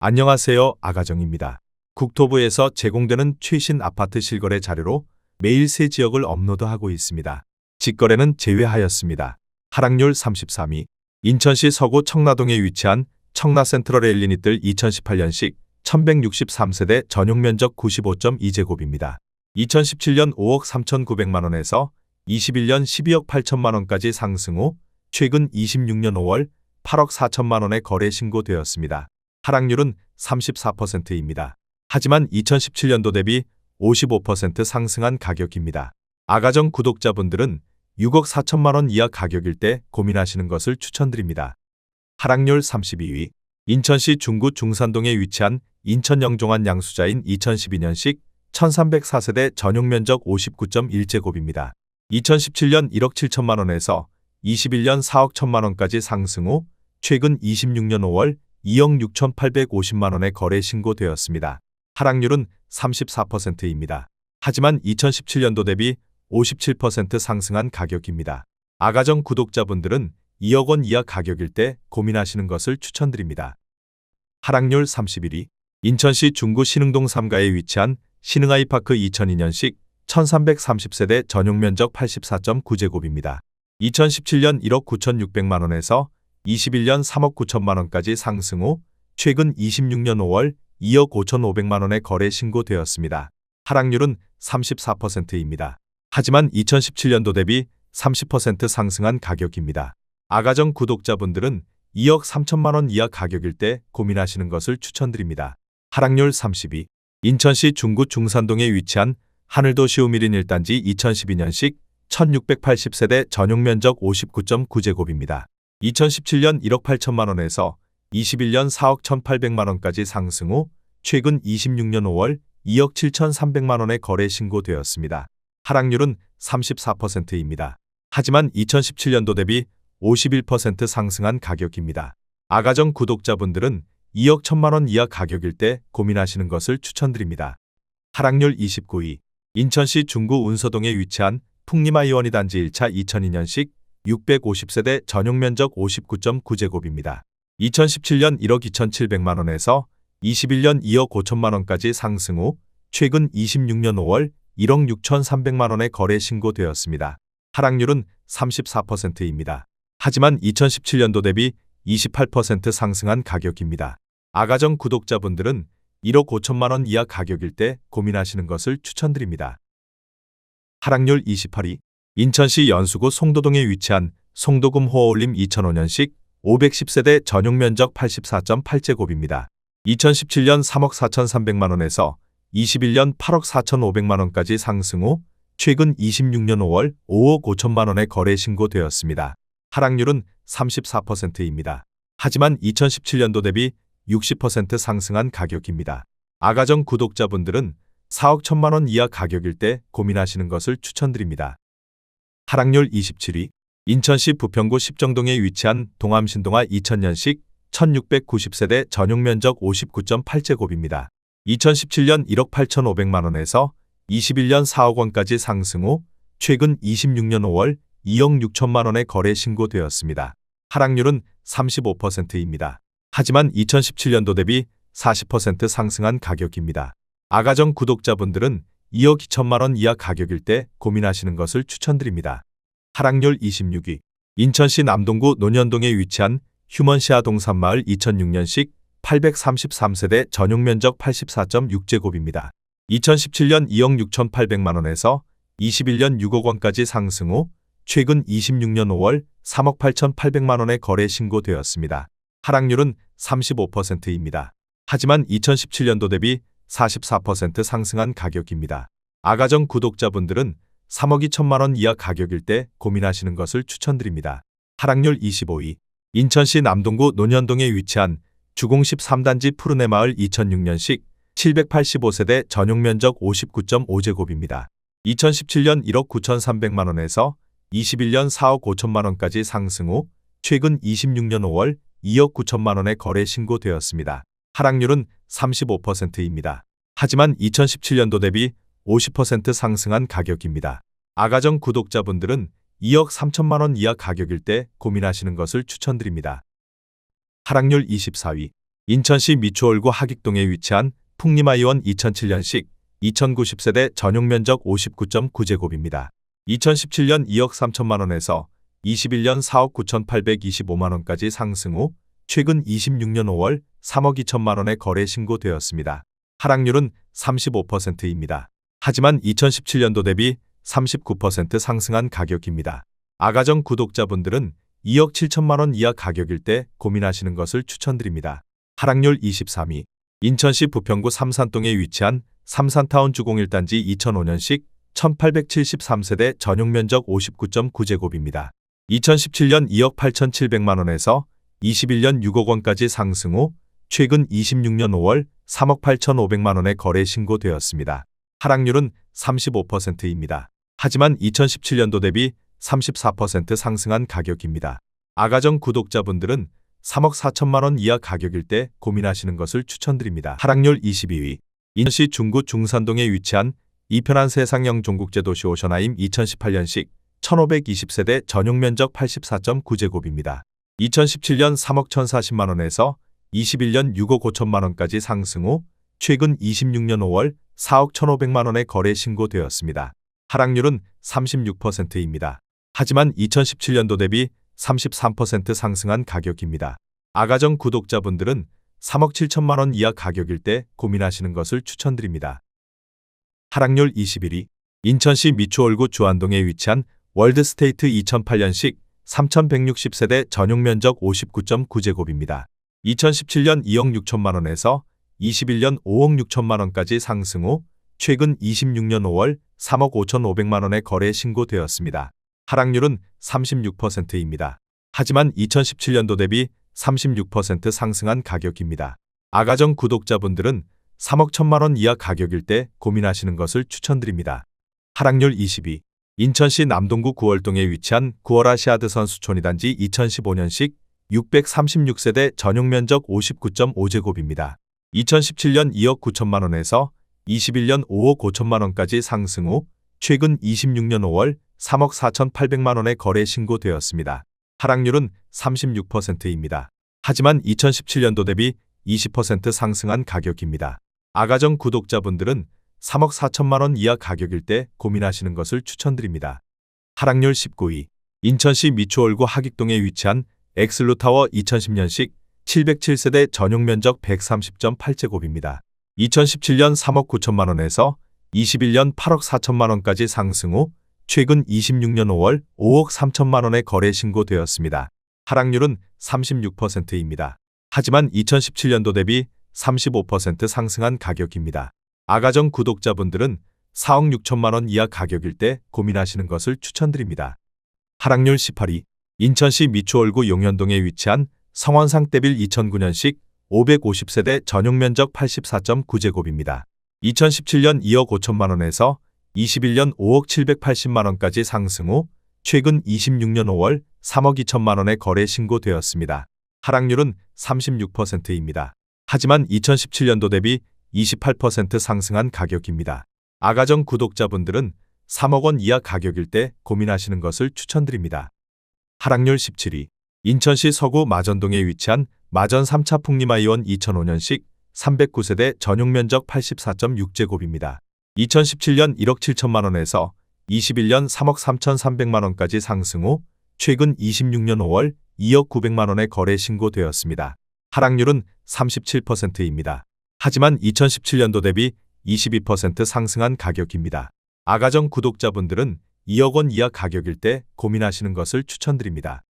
안녕하세요. 아가정입니다. 국토부에서 제공되는 최신 아파트 실거래 자료로 매일 새 지역을 업로드하고 있습니다. 직거래는 제외하였습니다. 하락률 33위. 인천시 서구 청라동에 위치한 청라센트럴 엘리니뜰 2018년식 1163세대 전용면적 95.2제곱입니다. 2017년 5억 3,900만원에서 21년 12억 8천만원까지 상승 후 최근 26년 5월 8억 4천만원에 거래 신고되었습니다. 하락률은 34%입니다. 하지만 2017년도 대비 55% 상승한 가격입니다. 아가정 구독자분들은 6억 4천만원 이하 가격일 때 고민하시는 것을 추천드립니다. 하락률 32위. 인천시 중구 중산동에 위치한 인천 영종한 양수자인 2012년식 1304세대 전용면적 59.1제곱입니다. 2017년 1억 7천만원에서 21년 4억 1천만원까지 상승 후 최근 26년 5월 2억 6,850만원에 거래 신고되었습니다. 하락률은 34%입니다. 하지만 2017년도 대비 57% 상승한 가격입니다. 아가정 구독자분들은 2억 원 이하 가격일 때 고민하시는 것을 추천드립니다. 하락률 31위. 인천시 중구 신흥동 3가에 위치한 신흥아이파크 2002년식 1330세대 전용면적 84.9제곱입니다. 2017년 1억 9,600만원에서 21년 3억 9천만원까지 상승 후 최근 26년 5월 2억 5,500만원에 거래 신고되었습니다. 하락률은 34%입니다. 하지만 2017년도 대비 30% 상승한 가격입니다. 아가정 구독자분들은 2억 3천만원 이하 가격일 때 고민하시는 것을 추천드립니다. 하락률 32. 인천시 중구 중산동에 위치한 하늘도시우미린 1단지 2012년식 1680세대 전용면적 59.9제곱입니다. 2017년 1억 8천만원에서 21년 4억 1,800만원까지 상승 후 최근 26년 5월 2억 7,300만원에 거래 신고되었습니다. 하락률은 34%입니다. 하지만 2017년도 대비 51% 상승한 가격입니다. 아가정 구독자분들은 2억 1천만원 이하 가격일 때 고민하시는 것을 추천드립니다. 하락률 29위. 인천시 중구 운서동에 위치한 풍림아이원이 단지 1차 2002년식 650세대 전용면적 59.9제곱입니다. 2017년 1억 2,700만원에서 21년 2억 5천만원까지 상승 후 최근 26년 5월 1억 6,300만원에 거래 신고되었습니다. 하락률은 34%입니다. 하지만 2017년도 대비 28% 상승한 가격입니다. 아가정 구독자분들은 1억 5천만원 이하 가격일 때 고민하시는 것을 추천드립니다. 하락률 28위. 인천시 연수구 송도동에 위치한 송도금 호어올림 2005년식 510세대 전용면적 84.8제곱입니다. 2017년 3억 4,300만원에서 21년 8억 4,500만원까지 상승 후 최근 26년 5월 5억 5천만원에 거래 신고되었습니다. 하락률은 34%입니다. 하지만 2017년도 대비 60% 상승한 가격입니다. 아가정 구독자분들은 4억 1천만원 이하 가격일 때 고민하시는 것을 추천드립니다. 하락률 27위. 인천시 부평구 십정동에 위치한 동암신동아 2000년식 1690세대 전용면적 59.8제곱입니다. 2017년 1억 8,500만원에서 21년 4억 원까지 상승 후 최근 26년 5월 2억 6천만원에 거래 신고되었습니다. 하락률은 35%입니다. 하지만 2017년도 대비 40% 상승한 가격입니다. 아가정 구독자분들은 2억 2천만원 이하 가격일 때 고민하시는 것을 추천드립니다. 하락률 26위. 인천시 남동구 논현동에 위치한 휴먼시아 동산마을 2006년식 833세대 전용면적 84.6제곱입니다. 2017년 2억 6,800만원에서 21년 6억 원까지 상승 후 최근 26년 5월 3억 8,800만원에 거래 신고되었습니다. 하락률은 35%입니다. 하지만 2017년도 대비 44% 상승한 가격입니다. 아가정 구독자분들은 3억 2천만원 이하 가격일 때 고민하시는 것을 추천드립니다. 하락률 25위. 인천시 남동구 논현동에 위치한 주공 13단지 푸르네마을 2006년식 785세대 전용면적 59.5제곱입니다. 2017년 1억 9,300만원에서 21년 4억 5천만원까지 상승 후 최근 26년 5월 2억 9천만원에 거래 신고되었습니다. 하락률은 35%입니다. 하지만 2017년도 대비 50% 상승한 가격입니다. 아가정 구독자분들은 2억 3천만원 이하 가격일 때 고민하시는 것을 추천드립니다. 하락률 24위. 인천시 미추홀구 하익동에 위치한 풍림아이원 2007년식 2090세대 전용 면적 59.9제곱입니다. 2017년 2억 3천만 원에서 21년 4억 9,825만 원까지 상승 후 최근 26년 5월 3억 2천만 원에 거래 신고되었습니다. 하락률은 35%입니다. 하지만 2017년도 대비 39% 상승한 가격입니다. 아가정 구독자분들은 2억 7천만 원 이하 가격일 때 고민하시는 것을 추천드립니다. 하락률 23위. 인천시 부평구 삼산동에 위치한 삼산타운 주공 1단지 2005년식 1873세대 전용 면적 59.9제곱입니다. 2017년 2억 8,700만 원에서 21년 6억 원까지 상승 후 최근 26년 5월 3억 8,500만 원에 거래 신고되었습니다. 하락률은 35%입니다. 하지만 2017년도 대비 34% 상승한 가격입니다. 아가정 구독자분들은 3억 4천만 원 이하 가격일 때 고민하시는 것을 추천드립니다. 하락률 22위. 인천시 중구 중산동에 위치한 이편한 세상형 종국제 도시 오션하임 2018년식 1520세대 전용 면적 84.9제곱입니다. 2017년 3억 1,040만 원에서 21년 6억 5천만 원까지 상승 후 최근 26년 5월 4억 1,500만 원에 거래 신고되었습니다. 하락률은 36%입니다. 하지만 2017년도 대비 33% 상승한 가격입니다. 아가정 구독자분들은 3억 7천만 원 이하 가격일 때 고민하시는 것을 추천드립니다. 하락률 21위. 인천시 미추홀구 주안동에 위치한 월드스테이트 2008년식 3160세대 전용 면적 59.9제곱입니다. 2017년 2억 6천만 원에서 21년 5억 6천만 원까지 상승 후 최근 26년 5월 3억 5,500만 원에 거래 신고되었습니다. 하락률은 36%입니다. 하지만 2017년도 대비 36% 상승한 가격입니다. 아가정 구독자분들은 3억 1천만 원 이하 가격일 때 고민하시는 것을 추천드립니다. 하락률 22. 인천시 남동구 구월동에 위치한 구월아시아드 선수촌 2단지 2015년식 636세대 전용 면적 59.5제곱입니다. 2017년 2억 9천만 원에서 21년 5억 5천만 원까지 상승 후 최근 26년 5월 3억 4,800만 원에 거래 신고되었습니다. 하락률은 36%입니다. 하지만 2017년도 대비 20% 상승한 가격입니다. 아가정 구독자분들은 3억 4천만 원 이하 가격일 때 고민하시는 것을 추천드립니다. 하락률 19위. 인천시 미추홀구 하익동에 위치한 엑슬루타워 2010년식 707세대 전용 면적 130.8제곱입니다. 2017년 3억 9천만 원에서 21년 8억 4천만 원까지 상승 후 최근 26년 5월 5억 3천만 원에 거래 신고되었습니다. 하락률은 36%입니다. 하지만 2017년도 대비 35% 상승한 가격입니다. 아가정 구독자분들은 4억 6천만 원 이하 가격일 때 고민하시는 것을 추천드립니다. 하락률 18위. 인천시 미추홀구 용현동에 위치한 성원상떼빌 2009년식 550세대 전용 면적 84.9제곱입니다. 2017년 2억 5천만 원에서 21년 5억 780만 원까지 상승 후 최근 26년 5월 3억 2천만 원에 거래 신고되었습니다. 하락률은 36%입니다. 하지만 2017년도 대비 28% 상승한 가격입니다. 아가정 구독자분들은 3억 원 이하 가격일 때 고민하시는 것을 추천드립니다. 하락률 17위. 인천시 서구 마전동에 위치한 마전 3차 풍림아이원 2005년식 309세대 전용 면적 84.6제곱입니다. 2017년 1억 7천만 원에서 21년 3억 3,300만 원까지 상승 후 최근 26년 5월 2억 900만 원에 거래 신고되었습니다. 하락률은 37%입니다. 하지만 2017년도 대비 22% 상승한 가격입니다. 아가정 구독자분들은 2억 원 이하 가격일 때 고민하시는 것을 추천드립니다.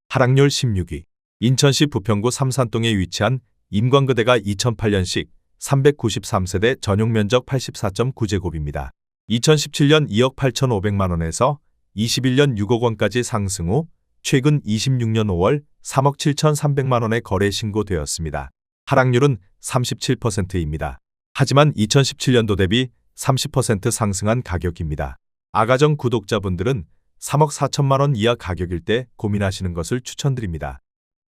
하락률 16위. 인천시 부평구 삼산동에 위치한 임광그대가 2008년식 393세대 전용 면적 84.9제곱입니다. 2017년 2억 8,500만 원에서 21년 6억 원까지 상승 후 최근 26년 5월 3억 7,300만 원에 거래 신고되었습니다. 하락률은 37%입니다. 하지만 2017년도 대비 30% 상승한 가격입니다. 아가정 구독자분들은 3억 4천만 원 이하 가격일 때 고민하시는 것을 추천드립니다.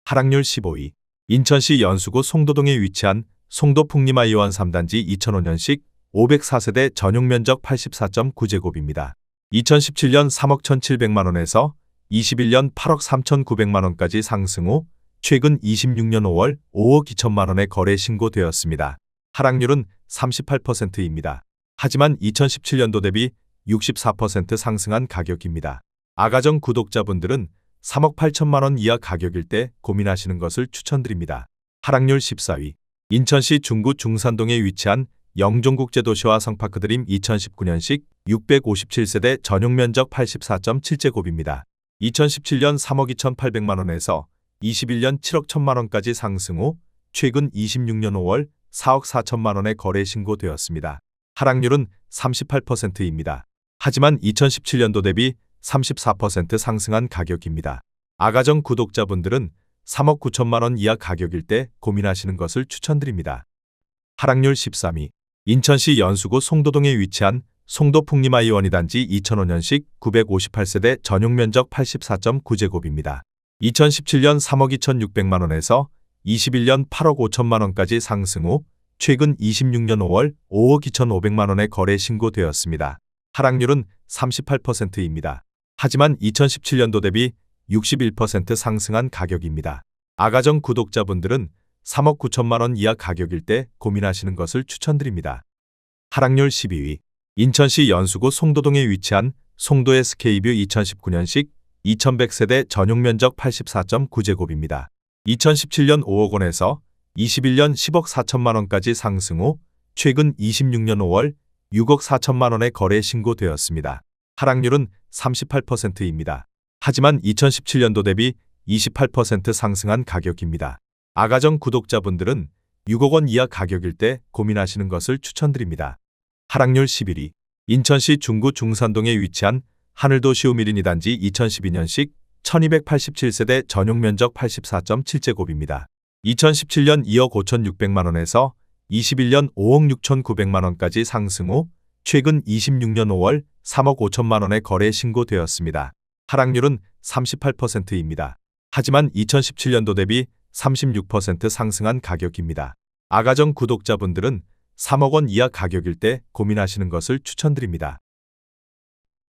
하락률 15위. 인천시 연수구 송도동에 위치한 송도 풍림아이원 3단지 2005년식 504세대 전용 면적 84.9제곱입니다. 2017년 3억 1,700만 원에서 21년 8억 3,900만 원까지 상승 후 최근 26년 5월 5억 2천만 원의 거래 신고되었습니다. 하락률은 38%입니다. 하지만 2017년도 대비 64% 상승한 가격입니다. 아가정 구독자분들은 3억 8천만 원 이하 가격일 때 고민하시는 것을 추천드립니다. 하락률 14위. 인천시 중구 중산동에 위치한 영종국제도시와 성파크드림 2019년식 657세대 전용 면적 84.7제곱입니다. 2017년 3억 2,800만 원에서 21년 7억 1천만 원까지 상승 후 최근 26년 5월 4억 4천만 원의 거래 신고되었습니다. 하락률은 38%입니다. 하지만 2017년도 대비 34% 상승한 가격입니다. 아가정 구독자분들은 3억 9천만 원 이하 가격일 때 고민하시는 것을 추천드립니다. 하락률 13위. 인천시 연수구 송도동에 위치한 송도 풍림아이원이 단지 2005년식 958세대 전용 면적 84.9제곱입니다. 2017년 3억 2,600만 원에서 21년 8억 5천만 원까지 상승 후 최근 26년 5월 5억 2,500만 원의 거래 신고되었습니다. 하락률은 38%입니다. 하지만 2017년도 대비 61% 상승한 가격입니다. 아가정 구독자분들은 3억 9천만 원 이하 가격일 때 고민하시는 것을 추천드립니다. 하락률 12위. 인천시 연수구 송도동에 위치한 송도 SK뷰 2019년식 2100세대 전용 면적 84.9제곱입니다. 2017년 5억 원에서 21년 10억 4천만 원까지 상승 후 최근 26년 5월 6억 4천만 원의 거래 신고되었습니다. 하락률은 38%입니다. 하지만 2017년도 대비 28% 상승한 가격입니다. 아가정 구독자분들은 6억 원 이하 가격일 때 고민하시는 것을 추천드립니다. 하락률 11위. 인천시 중구 중산동에 위치한 하늘도시우미린이 단지 2012년식 1287세대 전용 면적 84.7제곱입니다. 2017년 2억 5,600만 원에서 21년 5억 6,900만 원까지 상승 후 최근 26년 5월 3억 5천만 원의 거래 신고되었습니다. 하락률은 38%입니다. 하지만 2017년도 대비 36% 상승한 가격입니다. 아가정 구독자분들은 3억 원 이하 가격일 때 고민하시는 것을 추천드립니다.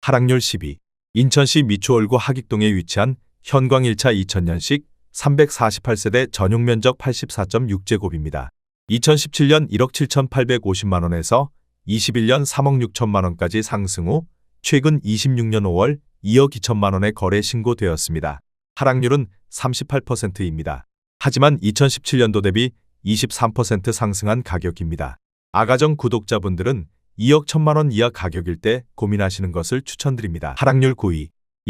하락률 10위. 인천시 미추홀구 하익동에 위치한 현광 1차 2000년식 348세대 전용 면적 84.6제곱입니다. 2017년 1억 7,850만 원에서 21년 3억 6천만 원까지 상승 후 최근 26년 5월 2억 2천만 원의 거래 신고되었습니다. 하락률은 38%입니다. 하지만 2017년도 대비 23% 상승한 가격입니다. 아가정 구독자분들은 2억 1천만 원 이하 가격일 때 고민하시는 것을 추천드립니다. 하락률 9위.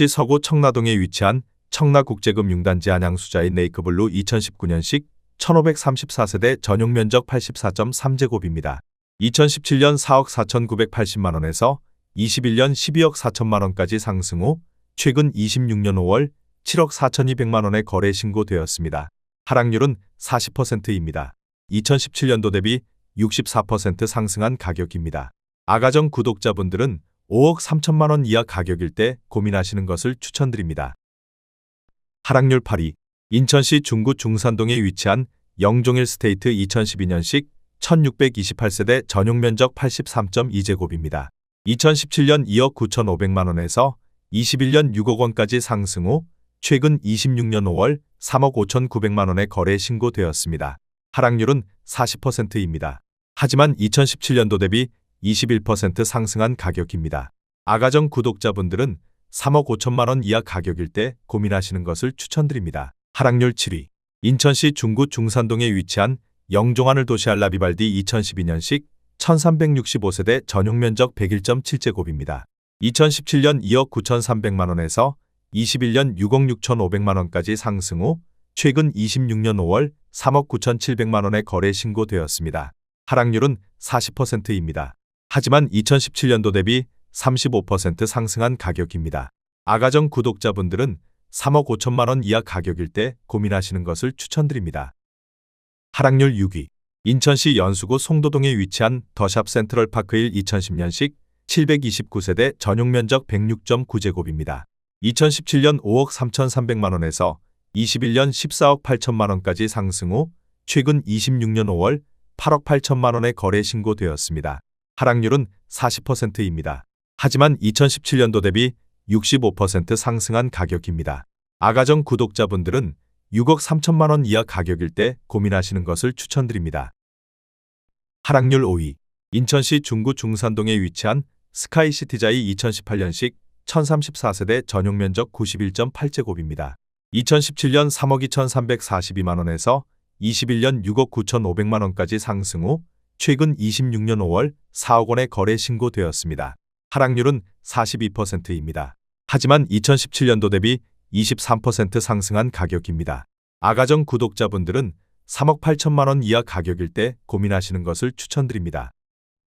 서구 청라동에 위치한 청라국제금융단지 안양수자인 네이크블루 2019년식 1534세대 전용 면적 84.3제곱입니다. 2017년 4억 4,980만 원에서 21년 12억 4천만 원까지 상승 후 최근 26년 5월 7억 4,200만 원의 거래 신고되었습니다. 하락률은 40%입니다. 2017년도 대비 64% 상승한 가격입니다. 아가정 구독자분들은 5억 3천만 원 이하 가격일 때 고민하시는 것을 추천드립니다. 하락률 8위. 인천시 중구 중산동에 위치한 영종일 스테이트 2012년식 1628세대 전용 면적 83.2제곱입니다. 2017년 2억 9,500만 원에서 21년 6억 원까지 상승 후 최근 26년 5월 3억 5,900만 원의 거래 신고되었습니다. 하락률은 40%입니다. 하지만 2017년도 대비 21% 상승한 가격입니다. 아가정 구독자분들은 3억 5천만 원 이하 가격일 때 고민하시는 것을 추천드립니다. 하락률 7위. 인천시 중구 중산동에 위치한 영종하늘 도시알라 비발디 2012년식 1365세대 전용 면적 101.7제곱입니다. 2017년 2억 9,300만 원에서 21년 6억 6,500만 원까지 상승 후 최근 26년 5월 3억 9,700만 원의 거래 신고되었습니다. 하락률은 40%입니다. 하지만 2017년도 대비 35% 상승한 가격입니다. 아가정 구독자분들은 3억 5천만 원 이하 가격일 때 고민하시는 것을 추천드립니다. 하락률 6위. 인천시 연수구 송도동에 위치한 더샵 센트럴파크 1 2010년식 729세대 전용 면적 106.9제곱입니다. 2017년 5억 3,300만 원에서 21년 14억 8천만 원까지 상승 후 최근 26년 5월 8억 8천만 원의 거래 신고되었습니다. 하락률은 40%입니다. 하지만 2017년도 대비 65% 상승한 가격입니다. 아가정 구독자분들은 6억 3천만 원 이하 가격일 때 고민하시는 것을 추천드립니다. 하락률 5위. 인천시 중구 중산동에 위치한 스카이시티자이 2018년식 1034세대 전용 면적 91.8제곱입니다. 2017년 3억 2,342만 원에서 21년 6억 9,500만 원까지 상승 후 최근 26년 5월 4억 원에 거래 신고되었습니다. 하락률은 42%입니다. 하지만 2017년도 대비 23% 상승한 가격입니다. 아가정 구독자분들은 3억 8천만 원 이하 가격일 때 고민하시는 것을 추천드립니다.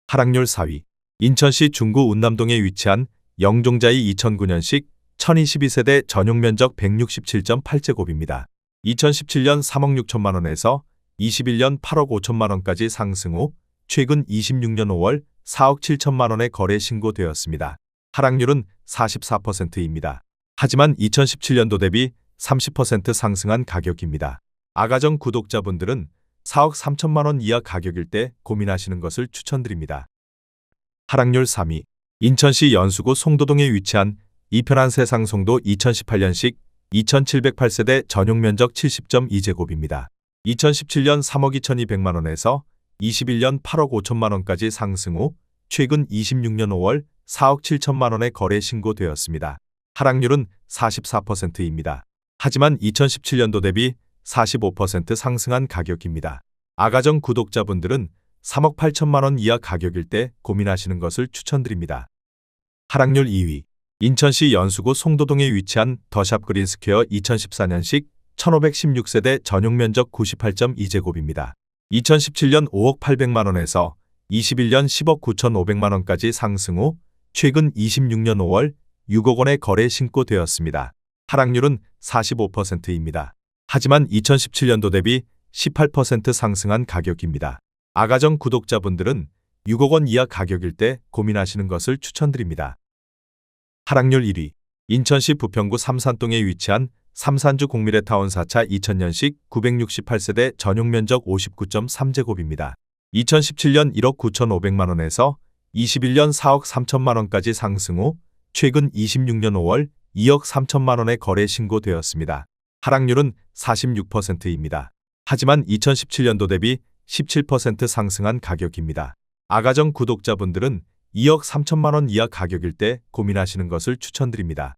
하락률 4위. 인천시 중구 운남동에 위치한 영종자이 2009년식 1022세대 전용 면적 167.8제곱입니다. 2017년 3억 6천만 원에서 21년 8억 5천만 원까지 상승 후 최근 26년 5월 4억 7천만 원에 거래 신고되었습니다. 하락률은 44%입니다. 하지만 2017년도 대비 30% 상승한 가격입니다. 아가정 구독자분들은 4억 3천만 원 이하 가격일 때 고민하시는 것을 추천드립니다. 하락률 3위. 인천시 연수구 송도동에 위치한 이편한 세상 송도 2018년식 2708세대 전용 면적 70.2제곱입니다. 2017년 3억 2,200만 원에서 21년 8억 5천만 원까지 상승 후 최근 26년 5월 4억 7천만 원에 거래 신고되었습니다. 하락률은 44%입니다. 하지만 2017년도 대비 45% 상승한 가격입니다. 아가정 구독자분들은 3억 8천만 원 이하 가격일 때 고민하시는 것을 추천드립니다. 하락률 2위. 인천시 연수구 송도동에 위치한 더샵 그린스퀘어 2014년식 1516세대 전용 면적 98.2제곱입니다. 2017년 5억 800만 원에서 21년 10억 9,500만 원까지 상승 후 최근 26년 5월 6억 원에 거래 신고되었습니다. 하락률은 45%입니다. 하지만 2017년도 대비 18% 상승한 가격입니다. 아가정 구독자분들은 6억 원 이하 가격일 때 고민하시는 것을 추천드립니다. 하락률 1위. 인천시 부평구 삼산동에 위치한 삼산주 공미래타운 4차 2000년식 968세대 전용 면적 59.3제곱입니다. 2017년 1억 9,500만 원에서 21년 4억 3천만 원까지 상승 후 최근 26년 5월 2억 3천만 원에 거래 신고되었습니다. 하락률은 46%입니다. 하지만 2017년도 대비 17% 상승한 가격입니다. 아가정 구독자분들은 2억 3천만 원 이하 가격일 때 고민하시는 것을 추천드립니다.